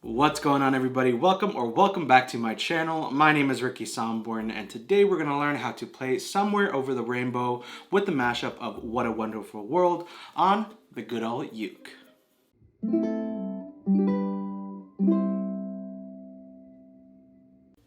What's going on, everybody? Welcome back to my channel. My name is Ricky Somborn, and today we're going to learn how to play Somewhere Over the Rainbow with the mashup of What a Wonderful World on the good old uke.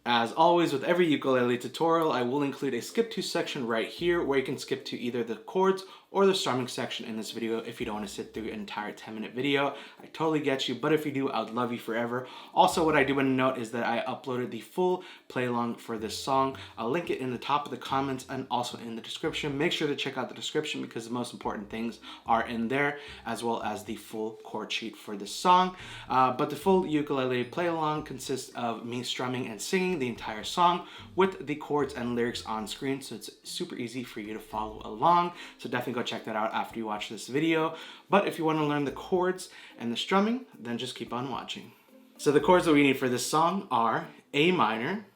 As always, with every ukulele tutorial, I will include a skip to section right here where you can skip to either the chords or the strumming section in this video if you don't want to sit through an entire 10-minute video. I totally get you, but if you do, I would love you forever. Also, what I do want to note is that I uploaded the full play along for this song. I'll link it in the top of the comments and also in the description. Make sure to check out the description because the most important things are in there, as well as the full chord sheet for this song. But the full ukulele play along consists of me strumming and singing the entire song with the chords and lyrics on screen, so it's super easy for you to follow along. So definitely go check that out after you watch this video. But if you want to learn the chords and the strumming, then just keep on watching. So the chords that we need for this song are A minor,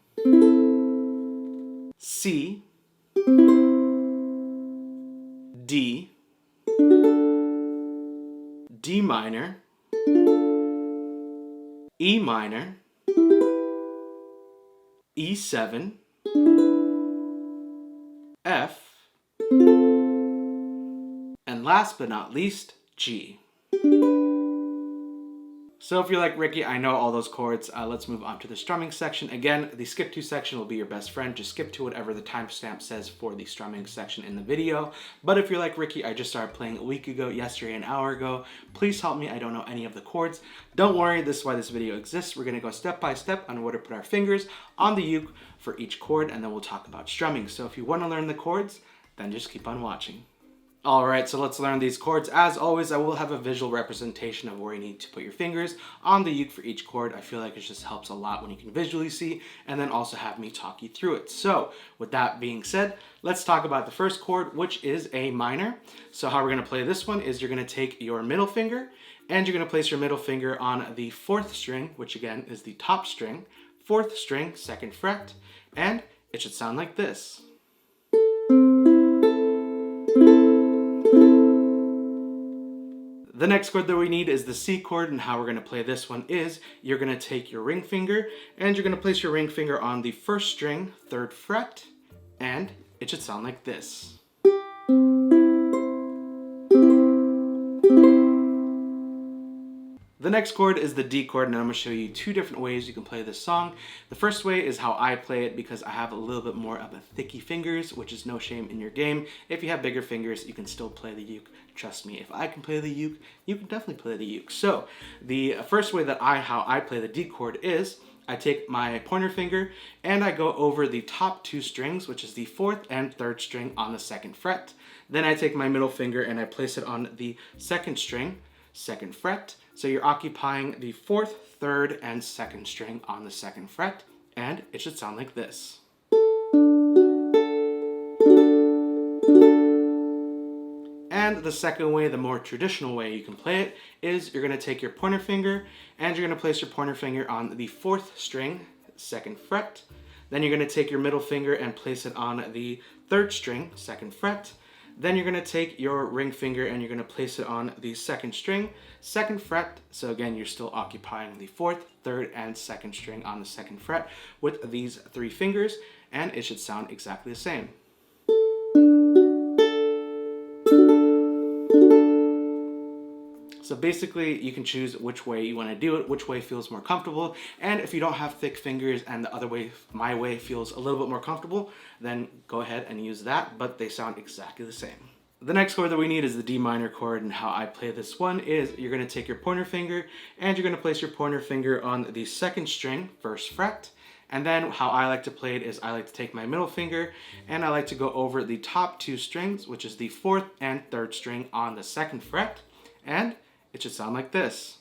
C, D, D minor, E minor, E7, F, and last but not least, G. So if you're like, Ricky, I know all those chords, let's move on to the strumming section. Again, the skip to section will be your best friend. Just skip to whatever the timestamp says for the strumming section in the video. But if you're like, Ricky, I just started playing a week ago, yesterday, an hour ago, please help me. I don't know any of the chords. Don't worry, this is why this video exists. We're gonna go step by step on where to put our fingers on the uke for each chord, and then we'll talk about strumming. So if you wanna learn the chords, then just keep on watching. Alright, so let's learn these chords. As always, I will have a visual representation of where you need to put your fingers on the uke for each chord. I feel like it just helps a lot when you can visually see, and then also have me talk you through it. So, with that being said, let's talk about the first chord, which is A minor. So how we're going to play this one is you're going to take your middle finger, and you're going to place your middle finger on the 4th string, which again is the top string, 4th string, 2nd fret, and it should sound like this. The next chord that we need is the C chord, and how we're going to play this one is you're going to take your ring finger and you're going to place your ring finger on the 1st string, 3rd fret, and it should sound like this. The next chord is the D chord, and I'm going to show you two different ways you can play this song. The first way is how I play it because I have a little bit more of a thicky fingers, which is no shame in your game. If you have bigger fingers, you can still play the uke. Trust me, if I can play the uke, you can definitely play the uke. So the first way that how I play the D chord is I take my pointer finger and I go over the top 2 strings, which is the 4th and 3rd string on the 2nd fret. Then I take my middle finger and I place it on the 2nd string, 2nd fret. So you're occupying the 4th, 3rd, and 2nd string on the 2nd fret, and it should sound like this. And the second way, the more traditional way you can play it, is you're going to take your pointer finger and you're going to place your pointer finger on the 4th string, 2nd fret. Then you're going to take your middle finger and place it on the 3rd string, 2nd fret. Then you're going to take your ring finger and you're going to place it on the 2nd string, 2nd fret. So again, you're still occupying the 4th, 3rd, and 2nd string on the 2nd fret with these 3 fingers, and it should sound exactly the same. So basically, you can choose which way you want to do it, which way feels more comfortable. And if you don't have thick fingers and the other way, my way, feels a little bit more comfortable, then go ahead and use that, but they sound exactly the same. The next chord that we need is the D minor chord, and how I play this one is you're going to take your pointer finger and you're going to place your pointer finger on the 2nd string, 1st fret. And then how I like to play it is I like to take my middle finger and I like to go over the top 2 strings, which is the 4th and 3rd string on the 2nd fret, and it should sound like this.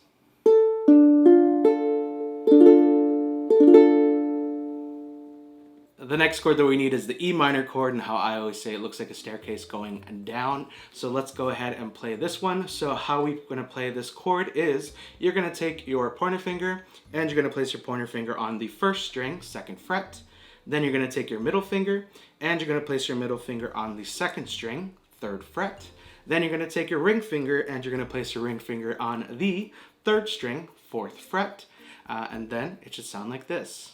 The next chord that we need is the E minor chord, and how I always say it looks like a staircase going down. So let's go ahead and play this one. So how we're going to play this chord is you're going to take your pointer finger and you're going to place your pointer finger on the 1st string, 2nd fret. Then you're going to take your middle finger and you're going to place your middle finger on the 2nd string, 3rd fret. Then you're going to take your ring finger and you're going to place your ring finger on the 3rd string, 4th fret. and then it should sound like this.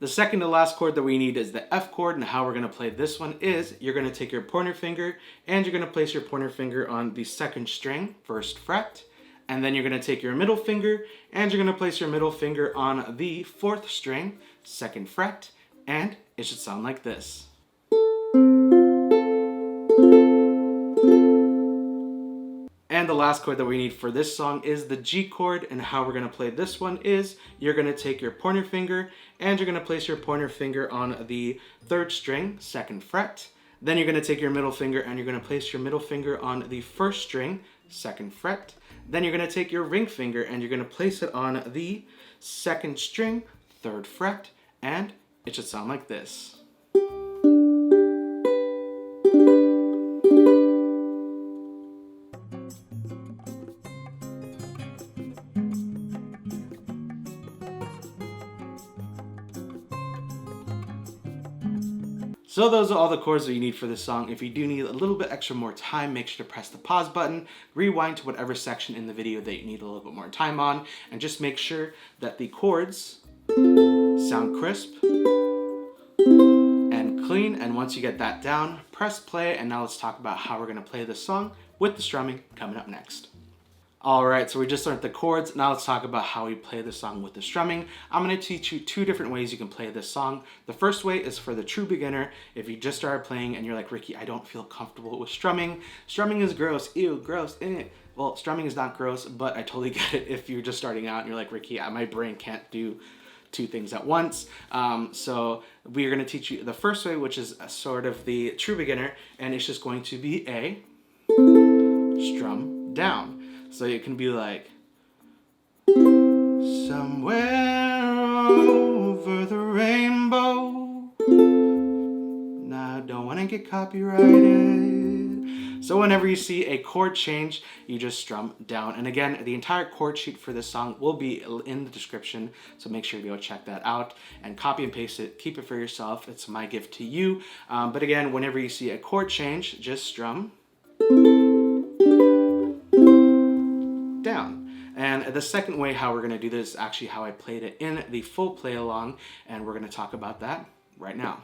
The second to last chord that we need is the F chord, and how we're going to play this one is you're going to take your pointer finger and you're going to place your pointer finger on the second string, first fret, and then you're going to take your middle finger and you're going to place your middle finger on the fourth string, second fret, and it should sound like this. And the last chord that we need for this song is the G chord, and how we're going to play this one is you're going to take your pointer finger and you're going to place your pointer finger on the third string, second fret. Then you're going to take your middle finger and you're going to place your middle finger on the first string, second fret. Then you're going to take your ring finger and you're going to place it on the second string, third fret, and it should sound like this. So those are all the chords that you need for this song. If you do need a little bit extra more time, make sure to press the pause button, rewind to whatever section in the video that you need a little bit more time on, and just make sure that the chords sound crisp and clean. And once you get that down, press play, and now let's talk about how we're going to play this song with the strumming coming up next. Alright, so we just learned the chords. Now let's talk about how we play the song with the strumming. I'm going to teach you 2 different ways you can play this song. The first way is for the true beginner. If you just started playing and you're like, Ricky, I don't feel comfortable with strumming. Strumming is gross. Ew, gross. Well, strumming is not gross, but I totally get it if you're just starting out and you're like, Ricky, my brain can't do 2 things at once. So we're going to teach you the first way, which is sort of the true beginner, and it's just going to be a strum down. So it can be like, somewhere over the rainbow. Now I don't want to get copyrighted. So whenever you see a chord change, you just strum down. And again, the entire chord sheet for this song will be in the description, so make sure you go check that out and copy and paste it. Keep it for yourself. It's my gift to you. But again, whenever you see a chord change, just strum down. And the second way how we're going to do this is actually how I played it in the full play along, and we're going to talk about that right now.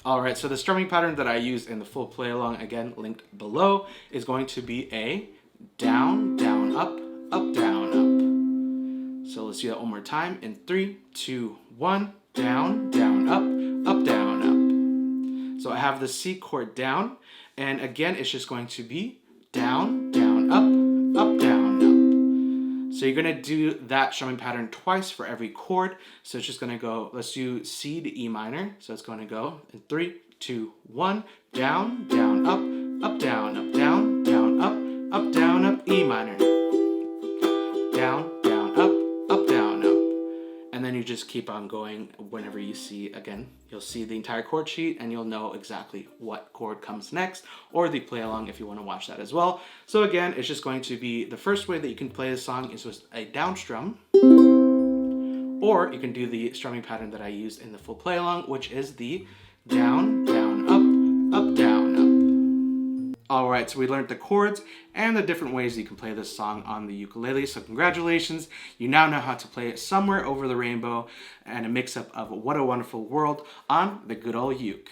Alright, so the strumming pattern that I use in the full play along, again linked below, is going to be a down, down, up, up, down, up. So let's do that one more time in 3, 2, 1, down, down, up, up, down, up. So I have the C chord down, and again it's just going to be down, down, up, up, down, up. So you're going to do that strumming pattern twice for every chord. So it's just going to go, let's do C to E minor. So it's going to go in 3, 2, 1, down, down, up, up, down, up, down, down, up, up, down, up, E minor. Down, down, up, down, up. And then you just keep on going whenever you see, again, you'll see the entire chord sheet and you'll know exactly what chord comes next, or the play along if you want to watch that as well. So again, it's just going to be, the first way that you can play the song is with a down strum, or you can do the strumming pattern that I used in the full play along, which is the down, down, up, up, down, up. Alright, so we learned the chords and the different ways you can play this song on the ukulele, so congratulations, you now know how to play it Somewhere Over the Rainbow and a mix-up of What a Wonderful World on the good old uke.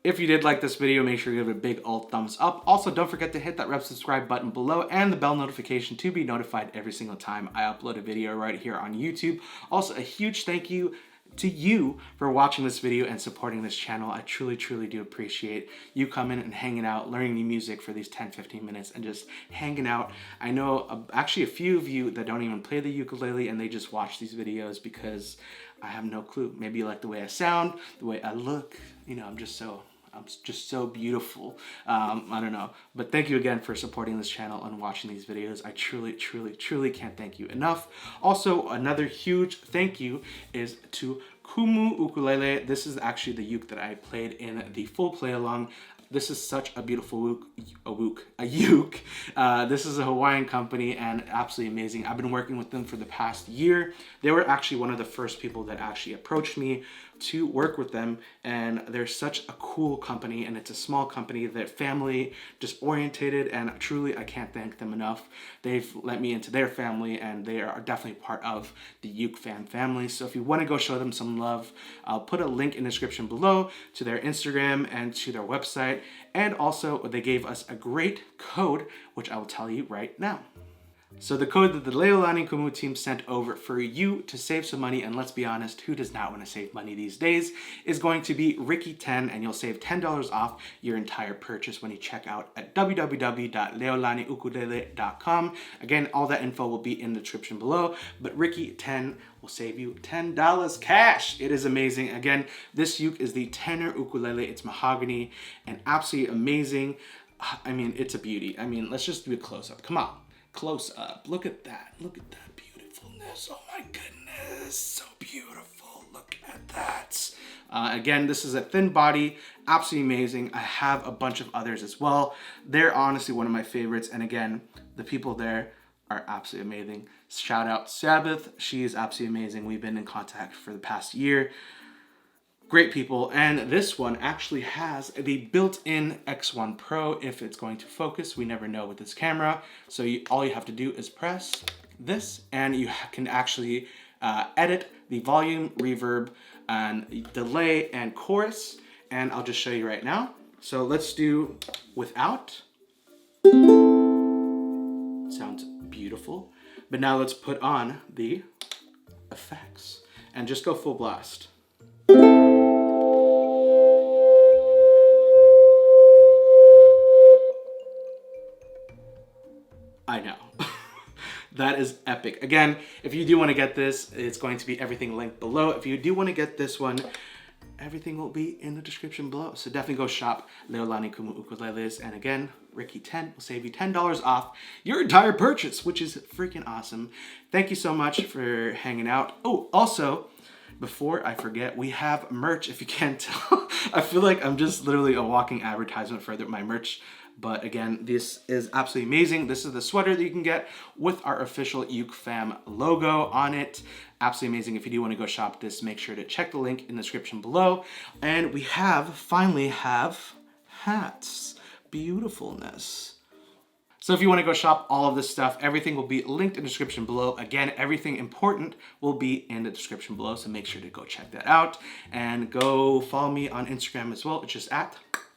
If you did like this video, make sure you give it a big old thumbs up. Also, don't forget to hit that red subscribe button below and the bell notification to be notified every single time I upload a video right here on YouTube. Also, a huge thank you to you for watching this video and supporting this channel. I truly, truly do appreciate you coming and hanging out, learning new music for these 10-15 minutes and just hanging out. I know actually a few of you that don't even play the ukulele and they just watch these videos because I have no clue. Maybe you like the way I sound, the way I look. You know, I'm just so beautiful. I don't know. But thank you again for supporting this channel and watching these videos. I truly, truly, truly can't thank you enough. Also, another huge thank you is to Kumu Ukulele. This is actually the uke that I played in the full play along. This is such a beautiful uke. This is a Hawaiian company and absolutely amazing. I've been working with them for the past year. They were actually one of the first people that actually approached me to work with them, and they're such a cool company, and it's a small company that family just orientated, and truly I can't thank them enough. They've let me into their family, and they are definitely part of the Uke Fam family. So if you want to go show them some love, I'll put a link in the description below to their Instagram and to their website, and also they gave us a great code, which I will tell you right now. So the code that the Leilani Kumu team sent over for you to save some money, and let's be honest, who does not want to save money these days, is going to be Ricky10, and you'll save $10 off your entire purchase when you check out at www.leolaniukulele.com. Again, all that info will be in the description below, but Ricky10 will save you $10 cash. It is amazing. Again, this uke is the Tenor ukulele. It's mahogany and absolutely amazing. I mean, it's a beauty. I mean, let's just do a close-up. Come on. Close up. Look at that. Look at that beautifulness. Oh my goodness. So beautiful. Look at that. Again, this is a thin body. Absolutely amazing. I have a bunch of others as well. They're honestly one of my favorites. And again, the people there are absolutely amazing. Shout out Sabbath. She is absolutely amazing. We've been in contact for the past year. Great people, and this one actually has the built-in X1 Pro if it's going to focus. We never know with this camera, so all you have to do is press this, and you can actually edit the volume, reverb, and delay, and chorus, and I'll just show you right now. So let's do without. Sounds beautiful, but now let's put on the effects, and just go full blast. I know. That is epic. Again, if you do want to get this, it's going to be everything linked below. If you do want to get this one, everything will be in the description below. So definitely go shop Leilani Kumu ukuleles. And again, Ricky10 will save you $10 off your entire purchase, which is freaking awesome. Thank you so much for hanging out. Oh, also, before I forget, we have merch, if you can't tell. I feel like I'm just literally a walking advertisement for my merch. But again, this is absolutely amazing. This is the sweater that you can get with our official Uke Fam logo on it. Absolutely amazing. If you do want to go shop this, make sure to check the link in the description below. And we finally have hats. Beautifulness. So if you want to go shop all of this stuff, everything will be linked in the description below. Again, everything important will be in the description below, so make sure to go check that out. And go follow me on Instagram as well. It's just at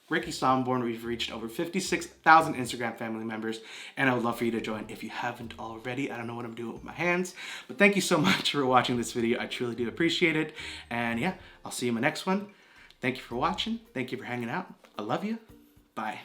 Ricky Somborn. We've reached over 56,000 Instagram family members, and I would love for you to join if you haven't already. I don't know what I'm doing with my hands, but thank you so much for watching this video. I truly do appreciate it. And yeah, I'll see you in my next one. Thank you for watching. Thank you for hanging out. I love you. Bye.